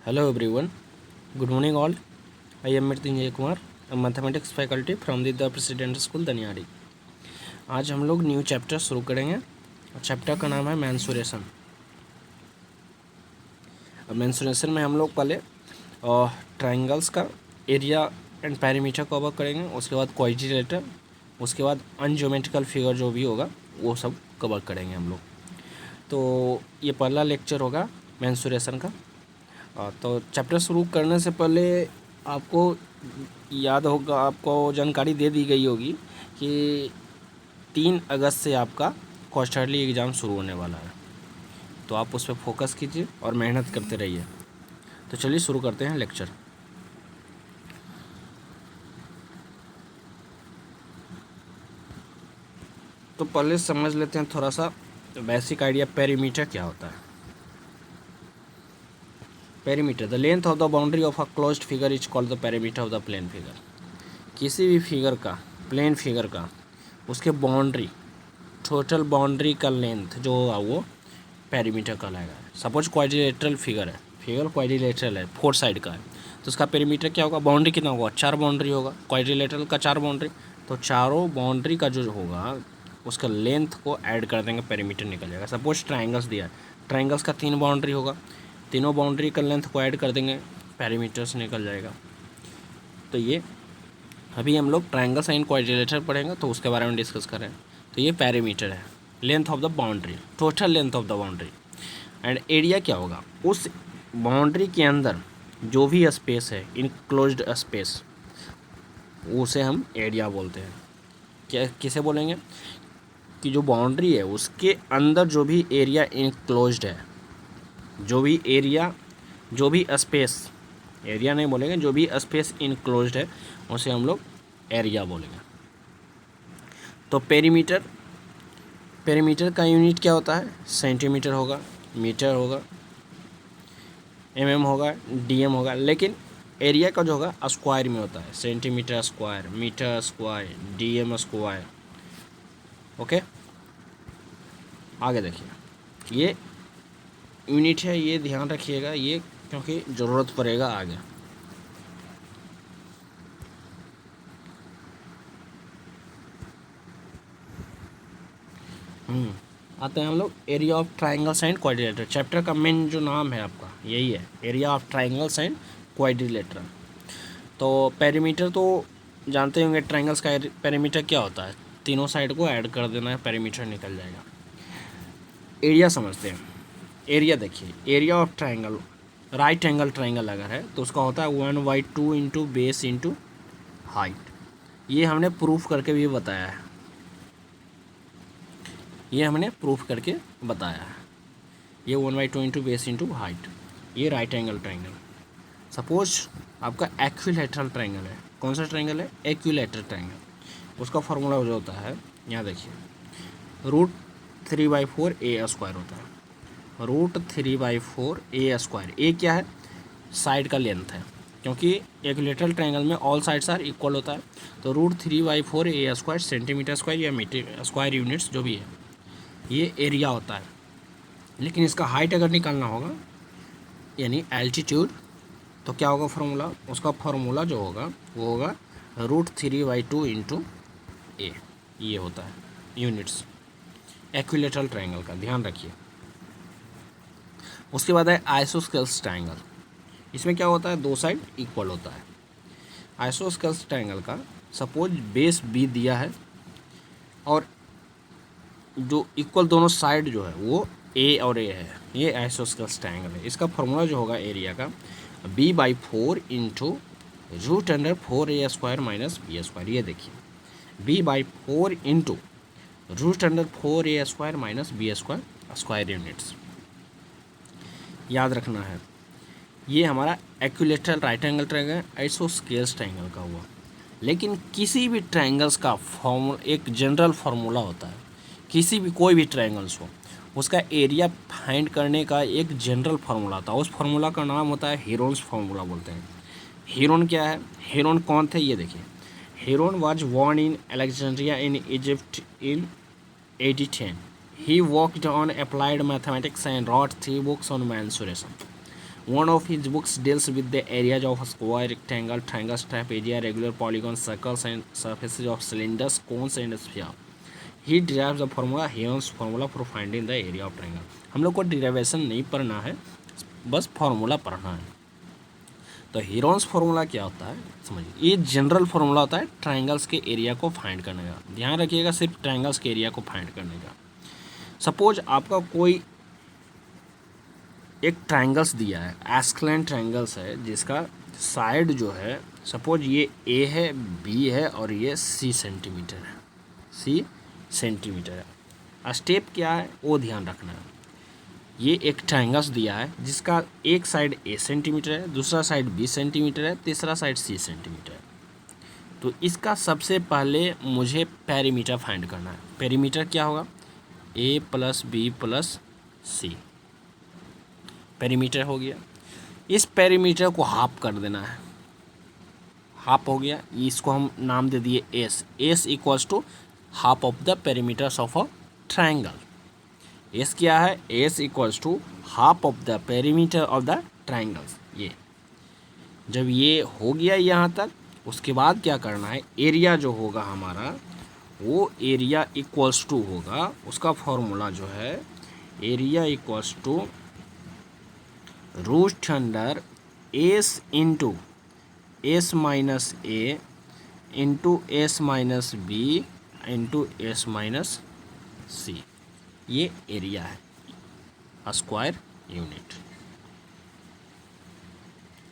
Hello everyone. Good morning all. I am Mrityunjay Kumar, a mathematics faculty from the president school Daniyadi. आज हम लोग new chapter शुरू करेंगे। Chapter का नाम है मेंसुरेशन। अब मेंसुरेशन में हम लोग पहले ट्रायंगल्स का एरिया एंड पेरीमीटर कवर करेंगे, उसके बाद क्वाड्रिलेटरल, उसके बाद अनज्योमेट्रिकल फिगर जो भी होगा वो सब कवर करेंगे हम लोग। तो ये पहला लेक्चर होगा मेंसुरेशन का। तो चैप्टर शुरू करने से पहले आपको याद होगा, आपको जानकारी दे दी गई होगी कि 3 अगस्त से आपका क्वार्टरली एग्ज़ाम शुरू होने वाला है। तो आप उस पर फोकस कीजिए और मेहनत करते रहिए। तो चलिए शुरू करते हैं लेक्चर। तो पहले समझ लेते हैं थोड़ा सा बेसिक आइडिया, पेरीमीटर क्या होता है। Perimeter, the length of the boundary of a closed figure is called the perimeter of the plane figure. किसी भी फिगर का, प्लेन फिगर का, उसके बाउंड्री, टोटल बाउंड्री का लेंथ जो होगा वो पेरीमीटर कहलाएगा। सपोज क्वाड्रिलेटरल फिगर है, फिगर क्वाड्रिलेटरल है, 4 साइड का है, तो उसका पेरीमीटर क्या होगा, बाउंड्री कितना होगा, 4 बाउंड्री होगा। क्वाड्रिलेटरल का 4 बाउंड्री, तो चारों बाउंड्री का जो होगा उसका लेंथ को ऐड कर देंगे, पेरीमीटर निकल जाएगा। सपोज ट्राइंगल्स दिया है, ट्राइंगल्स का 3 बाउंड्री होगा, तीनों बाउंड्री का लेंथ को ऐड कर देंगे, पेरीमीटर से निकल जाएगा। तो ये अभी हम लोग ट्रायंगल साइन क्वाड्रिलेटरल पढ़ेंगे तो उसके बारे में डिस्कस करें। तो ये पेरीमीटर है, length of the boundary, total length of the boundary. And area क्या होगा, उस बाउंड्री के अंदर जो भी स्पेस है, इनक्लोज्ड स्पेस, उसे हम एरिया बोलते हैं। क्या किसे बोलेंगे कि जो बाउंड्री है उसके अंदर जो भी एरिया इनक्लोज्ड है, जो भी एरिया, जो भी स्पेस, एरिया नहीं बोलेंगे, जो भी स्पेस इनक्लोज्ड है उसे हम लोग एरिया बोलेंगे। तो पेरीमीटर, पेरीमीटर का यूनिट क्या होता है, सेंटीमीटर होगा, मीटर होगा, होगा, होगा, लेकिन एरिया का जो होगा स्क्वायर में होता है, centimetre square, metre square, square. Okay, आगे देखिए, ये यूनिट है, ये ध्यान रखिएगा, ये क्योंकि ज़रूरत पड़ेगा आगे। आते हैं हम लोग area of triangles and quadrilateral. Chapter का मेन जो नाम है आपका यही है, area of triangles and quadrilateral. तो पेरीमीटर तो जानते होंगे, ट्राइंगल्स का पेरीमीटर क्या होता है, तीनों साइड को ऐड कर देना है, पेरीमीटर निकल जाएगा। एरिया समझते हैं। एरिया देखिए, area of triangle, right angle triangle अगर है तो उसका होता है 1/2 इंटू बेस इंटू हाइट। ये हमने प्रूफ करके भी बताया है, ये हमने प्रूफ करके बताया है। ये 1/2 इंटू बेस इंटू हाइट, ये राइट एंगल ट्राइंगल। सपोज आपका एक्विलेटरल ट्राइंगल है, कौन सा ट्राइंगल है, एक्विलेटरल ट्राइंगल। उसका फार्मूला जो होता है, यहाँ देखिए, √3/4 a स्क्वायर होता है, √3/4 a स्क्वायर। ए क्या है, साइड का लेंथ है, क्योंकि एक्विलेटरल ट्राइंगल में ऑल साइड्स आर इक्वल होता है। तो √3/4 a स्क्वायर, सेंटीमीटर स्क्वायर या मीटर स्क्वायर यूनिट्स जो भी है, ये एरिया होता है। लेकिन इसका हाइट अगर निकालना होगा, यानी एल्टीट्यूड, तो क्या होगा फार्मूला, उसका फार्मूला जो होगा वो होगा √3/2 इंटू ए। ये होता है यूनिट्स एक्विलेटरल ट्राइंगल का, ध्यान रखिए। उसके बाद है आइसोस्केल्स ट्राइंगल। इसमें क्या होता है, 2 साइड इक्वल होता है। आइसोस्केल्स ट्राइंगल का सपोज बेस बी दिया है और जो इक्वल दोनों साइड जो है वो ए और ए है, ये आइसोस्केल्स ट्राइंगल है। इसका फार्मूला जो होगा एरिया का, b/4 into √4 a square minus B square. ये देखिए, b/4 into √4 a square minus B square, square units याद रखना है। ये हमारा equilateral right angle triangle, isosceles triangle का हुआ। लेकिन किसी भी ट्रायंगल्स का फॉर्मूला, एक जनरल फार्मूला होता है, किसी भी कोई भी ट्रायंगल्स हो उसका एरिया फाइंड करने का एक जनरल फार्मूला था। उस फार्मूला का नाम होता है हेरोन्स फार्मूला बोलते हैं। हेरोन क्या है, हेरोन कौन थे, ये देखिए, Heron was born in Alexandria in Egypt in AD 10। He worked on applied mathematics and wrote 3 books on mensuration. One of his books deals with the areas of square, rectangle, triangle, trapezia, regular, polygon, circles and surfaces of cylinders, cones and sphere. He derives the formula, Heron's formula for finding the area of triangle. हम लोग को derivation नहीं पढ़ना है, बस formula पढ़ना है. तो हीरोन्स फार्मूला क्या होता है समझिए. ये जनरल फार्मूला होता है ट्रायंगल्स के एरिया को फाइंड करने का. ध्यान रखिएगा, सिर्फ ट्रायंगल्स के एरिया को फाइंड करने का. सपोज आपका कोई एक ट्रायंगल्स दिया है, एस्केलेंट ट्रायंगल्स है, जिसका साइड जो है सपोज ये ए है, बी है और ये सी सेंटीमीटर है. सी सेंटीमीटर है. स्टेप क्या है वो ध्यान रखना है. ये एक ट्रायंगल्स दिया है जिसका एक साइड ए सेंटीमीटर है, दूसरा साइड बी सेंटीमीटर है, तीसरा साइड सी सेंटीमीटर है. तो इसका सबसे पहले मुझे पेरीमीटर फाइंड करना है. पेरीमीटर क्या होगा, ए प्लस बी प्लस सी. पेरीमीटर हो गया. इस पेरीमीटर को हाफ कर देना है. हाफ हो गया. इसको हम नाम दे दिए S. S equals to half of the perimeters of a triangle. S क्या है, S equals to half of the perimeter of the triangles. ये जब ये हो गया यहाँ तक, उसके बाद क्या करना है, एरिया जो होगा हमारा वो एरिया इक्वल्स टू होगा, उसका फॉर्मूला जो है area equals to root under s into s minus a into s minus b into s minus c. ये एरिया है, स्क्वायर यूनिट.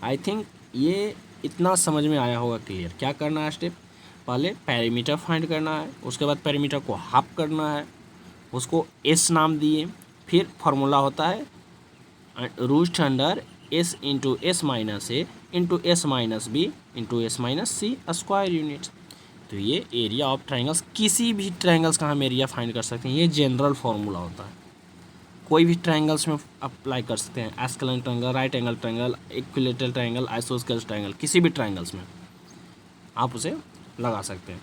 आई थिंक ये इतना समझ में आया होगा क्लियर. क्या करना है स्टेप, पहले पेरीमीटर फाइंड करना है, उसके बाद पेरीमीटर को हाफ करना है, उसको एस नाम दिए. फिर फार्मूला होता है root under s into s minus a into s minus b into s minus c square unit. तो ये एरिया ऑफ ट्रायंगल्स, किसी भी ट्रायंगल्स का हम एरिया फाइंड कर सकते हैं. ये जनरल फार्मूला होता है, कोई भी ट्रायंगल्स में अप्लाई कर सकते हैं. Scalene triangle, right angle triangle, equilateral triangle, isosceles triangle, किसी भी ट्रायंगल्स में आप उसे लगा सकते हैं.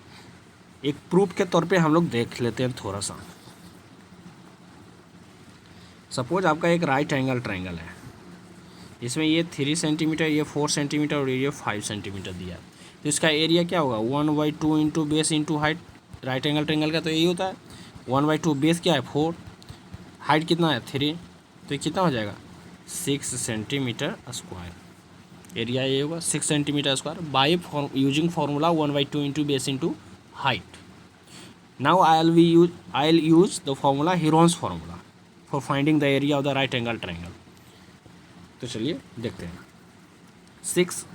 एक प्रूफ के तौर पे हम लोग देख लेते हैं थोड़ा सा. सपोज आपका एक राइट एंगल ट्रायंगल है, इसमें ये 3 सेंटीमीटर, ये 4 सेंटीमीटर और ये 5 सेंटीमीटर दिया है. तो इसका एरिया क्या होगा, 1/2 into base into height. Right angle triangle का तो यही होता है. 1/2 बेस क्या है 4, हाइट कितना है 3, तो ये कितना हो जाएगा 6 सेंटीमीटर स्क्वायर. एरिया ये होगा 6 centimetre square by using formula 1/2 into base into height. Now I will use the formula Heron's formula for finding the area of the right angle triangle. तो चलिए देखते हैं. 6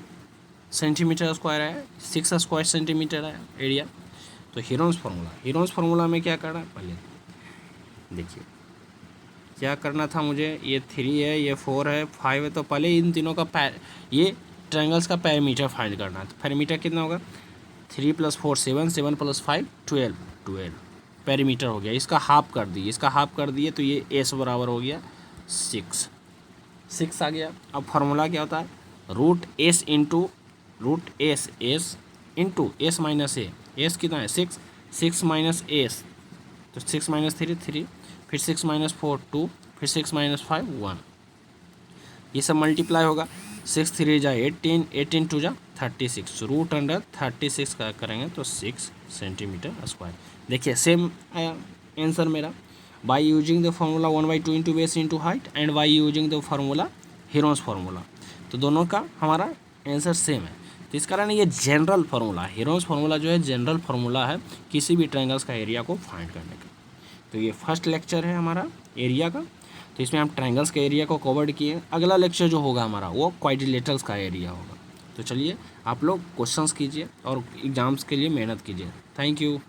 सेंटीमीटर स्क्वायर है, 6 square centimetre है area. तो Heron's formula में क्या करना है, पहले देखिए क्या करना था मुझे. ये 3 है, ये 4 है, 5 है. तो पहले इन तीनों का ये ट्रायंगल्स का पेरीमीटर फाइंड करना है. तो पेरीमीटर कितना होगा, 3 + 4 7, 7 + 5 12 पेरीमीटर हो गया. इसका हाफ कर दिए, तो ये एस बराबर हो गया 6 आ गया. अब फार्मूला क्या होता है, root s into s minus a. S कितना है 6 माइनस एस, तो 6 माइनस 3, फिर 6 माइनस 4 2, फिर 6 माइनस 5 1. ये सब मल्टीप्लाई होगा. 6 3 जा 18, 18 2 जा 36. रूट अंडर 36 का करेंगे तो 6 सेंटीमीटर स्क्वायर. देखिए सेम आया आंसर मेरा. By using the formula 1/2 into base into height and by using the formula Heron's formula. तो दोनों का हमारा आंसर सेम है. तो इस कारण ये जनरल फार्मूला, हीरोन्स फार्मूला जो है जनरल फार्मूला है किसी भी ट्रायंगल्स का एरिया को फाइंड करने का. तो ये फर्स्ट लेक्चर है हमारा एरिया का. तो इसमें हम ट्रायंगल्स के एरिया को कवर किए. अगला लेक्चर जो होगा हमारा वो क्वाड्रिलेटरल्स का एरिया होगा. तो चलिए आप लोग क्वेश्चंस कीजिए और एग्ज़ाम्स के लिए मेहनत कीजिए. Thank you.